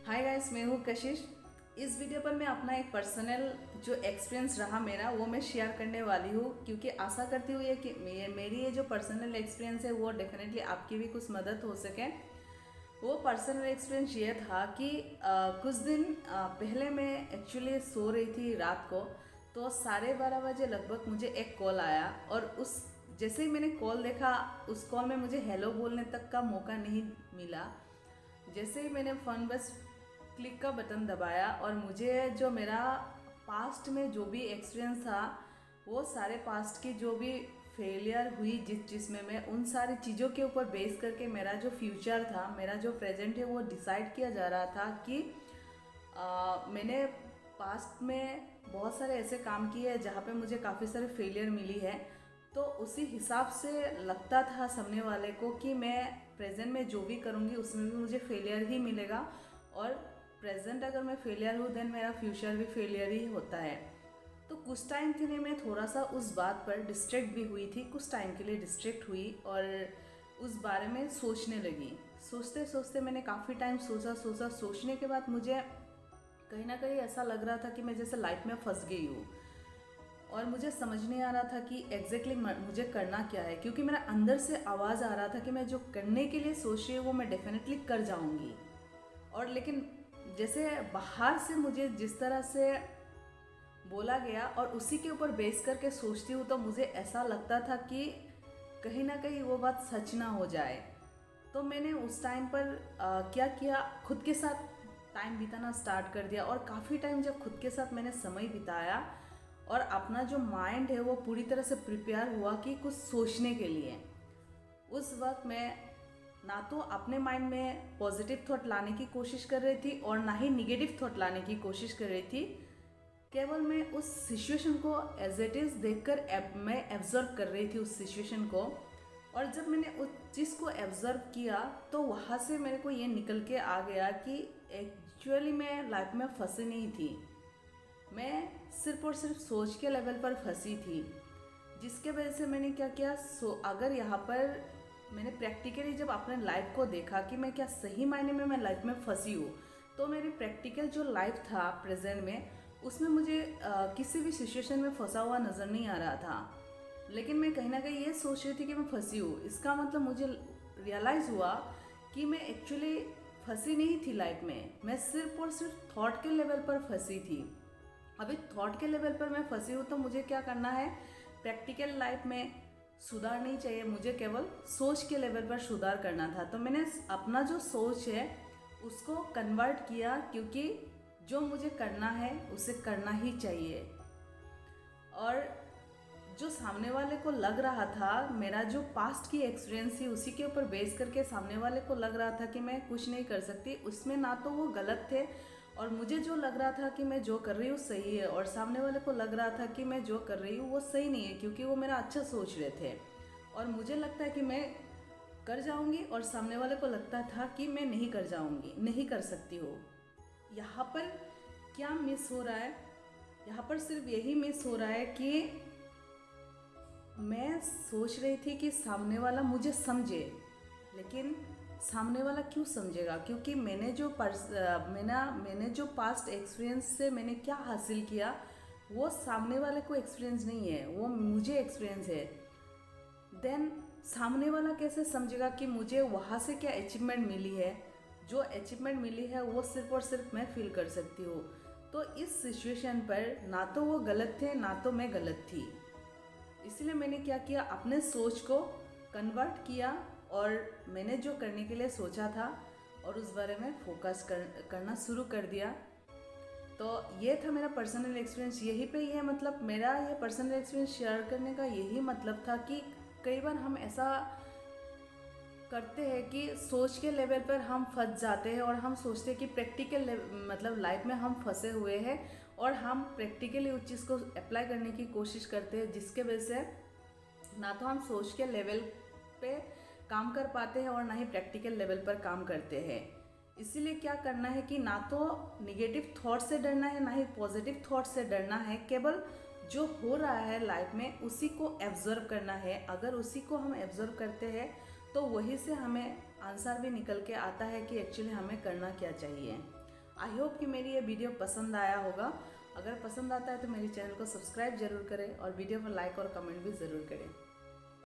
Hi guys, मैं हूँ कशिश। इस वीडियो पर मैं अपना एक पर्सनल जो एक्सपीरियंस रहा मेरा वो मैं शेयर करने वाली हूँ, क्योंकि आशा करती हूँ ये कि मेरी ये जो पर्सनल एक्सपीरियंस है वो डेफिनेटली आपकी भी कुछ मदद हो सके। वो पर्सनल एक्सपीरियंस ये था कि कुछ दिन पहले मैं एक्चुअली सो रही थी रात को। तो 12:30 बजे लगभग मुझे एक कॉल आया, और उस जैसे ही मैंने कॉल देखा, उस कॉल में मुझे हेलो बोलने तक का मौका नहीं मिला। जैसे ही मैंने फ़ोन बस क्लिक का बटन दबाया, और मुझे जो मेरा पास्ट में जो भी एक्सपीरियंस था, वो सारे पास्ट की जो भी फेलियर हुई जिस चीज़ में मैं, उन सारी चीज़ों के ऊपर बेस करके मेरा जो फ्यूचर था, मेरा जो प्रेजेंट है, वो डिसाइड किया जा रहा था कि मैंने पास्ट में बहुत सारे ऐसे काम किए हैं जहाँ पे मुझे काफ़ी सारे फेलियर मिली है। तो उसी हिसाब से लगता था सामने वाले को कि मैं प्रेजेंट में जो भी करूँगी उसमें भी मुझे फेलियर ही मिलेगा, और प्रेजेंट अगर मैं फेलियर हूँ देन मेरा फ्यूचर भी फेलियर ही होता है। तो कुछ टाइम के लिए मैं थोड़ा सा उस बात पर डिस्ट्रैक्ट भी हुई थी, कुछ टाइम के लिए डिस्ट्रैक्ट हुई और उस बारे में सोचने लगी। सोचते सोचते मैंने काफ़ी टाइम सोचा। सोचने के बाद मुझे कहीं ना कहीं ऐसा लग रहा था कि मैं जैसे लाइफ में फंस गई हूँ, और मुझे समझ नहीं आ रहा था कि एग्जैक्टली मुझे करना क्या है, क्योंकि मेरा अंदर से आवाज़ आ रहा था कि मैं जो करने के लिए सोच रही हूँ वो मैं डेफिनेटली कर जाऊँगी। और लेकिन जैसे बाहर से मुझे जिस तरह से बोला गया और उसी के ऊपर बेस करके सोचती हूँ, तो मुझे ऐसा लगता था कि कहीं ना कहीं वो बात सच ना हो जाए। तो मैंने उस टाइम पर क्या किया, खुद के साथ टाइम बिताना स्टार्ट कर दिया। और काफ़ी टाइम जब खुद के साथ मैंने समय बिताया, और अपना जो माइंड है वो पूरी तरह से प्रिपेयर हुआ कि कुछ सोचने के लिए, उस वक्त मैं ना तो अपने माइंड में पॉजिटिव थॉट लाने की कोशिश कर रही थी और ना ही निगेटिव थॉट लाने की कोशिश कर रही थी। केवल मैं उस सिचुएशन को एज इट इज़ देखकर मैं एब्जर्व कर रही थी उस सिचुएशन को। और जब मैंने उस चीज़ को एब्जर्व किया, तो वहाँ से मेरे को ये निकल के आ गया कि एक्चुअली मैं लाइफ में फंसी नहीं थी, मैं सिर्फ और सिर्फ सोच के लेवल पर फंसी थी। जिसके वजह से मैंने क्या किया, अगर यहाँ पर मैंने प्रैक्टिकली जब अपने लाइफ को देखा कि मैं क्या सही मायने में मैं लाइफ में फंसी हूँ, तो मेरी प्रैक्टिकल जो लाइफ था प्रेजेंट में, उसमें मुझे किसी भी सिचुएशन में फंसा हुआ नज़र नहीं आ रहा था। लेकिन मैं कहीं ना कहीं ये सोच रही थी कि मैं फंसी हूँ। इसका मतलब मुझे रियलाइज़ हुआ कि मैं एक्चुअली फंसी नहीं थी लाइफ में, मैं सिर्फ और सिर्फ थॉट के लेवल पर फंसी थी। अभी थॉट के लेवल पर मैं फंसी हूँ, तो मुझे क्या करना है, प्रैक्टिकल लाइफ में सुधार नहीं चाहिए, मुझे केवल सोच के लेवल पर सुधार करना था। तो मैंने अपना जो सोच है उसको कन्वर्ट किया, क्योंकि जो मुझे करना है उसे करना ही चाहिए। और जो सामने वाले को लग रहा था, मेरा जो पास्ट की एक्सपीरियंस थी उसी के ऊपर बेस करके सामने वाले को लग रहा था कि मैं कुछ नहीं कर सकती, उसमें ना तो वो गलत थे, और मुझे जो लग रहा था कि मैं जो कर रही हूँ सही है, और सामने वाले को लग रहा था कि मैं जो कर रही हूँ वो सही नहीं है, क्योंकि वो मेरा अच्छा सोच रहे थे। और मुझे लगता है कि मैं कर जाऊँगी, और सामने वाले को लगता था कि मैं नहीं कर जाऊँगी, नहीं कर सकती हो। यहाँ पर क्या मिस हो रहा है, यहाँ पर सिर्फ यही मिस हो रहा है कि मैं सोच रही थी कि सामने वाला मुझे समझे, लेकिन सामने वाला क्यों समझेगा, क्योंकि मैंने जो पास्ट एक्सपीरियंस से मैंने क्या हासिल किया, वो सामने वाले को एक्सपीरियंस नहीं है, वो मुझे एक्सपीरियंस है। देन सामने वाला कैसे समझेगा कि मुझे वहाँ से क्या अचीवमेंट मिली है। जो अचीवमेंट मिली है वो सिर्फ और सिर्फ मैं फील कर सकती हूँ। तो इस सिचुएशन पर ना तो वो गलत थे, ना तो मैं गलत थी। इसलिए मैंने क्या किया, अपने सोच को कन्वर्ट किया, और मैंने जो करने के लिए सोचा था और उस बारे में करना शुरू कर दिया। तो ये था मेरा पर्सनल एक्सपीरियंस। यही पे ये मतलब मेरा ये पर्सनल एक्सपीरियंस शेयर करने का यही मतलब था कि कई बार हम ऐसा करते हैं कि सोच के लेवल पर हम फंस जाते हैं, और हम सोचते हैं कि प्रैक्टिकल मतलब लाइफ में हम फंसे हुए हैं, और हम प्रैक्टिकली उस चीज़ को अप्लाई करने की कोशिश करते हैं, जिसके वजह से ना तो हम सोच के लेवल पे काम कर पाते हैं और ना ही प्रैक्टिकल लेवल पर काम करते हैं। इसीलिए क्या करना है कि ना तो निगेटिव थॉट से डरना है, ना ही पॉजिटिव थॉट से डरना है। केवल जो हो रहा है लाइफ में उसी को एब्जर्व करना है। अगर उसी को हम एब्जर्व करते हैं तो वहीं से हमें आंसर भी निकल के आता है कि एक्चुअली हमें करना क्या चाहिए। आई होप कि मेरी ये वीडियो पसंद आया होगा। अगर पसंद आता है तो मेरे चैनल को सब्सक्राइब जरूर करें और वीडियो को लाइक और कमेंट भी ज़रूर करें।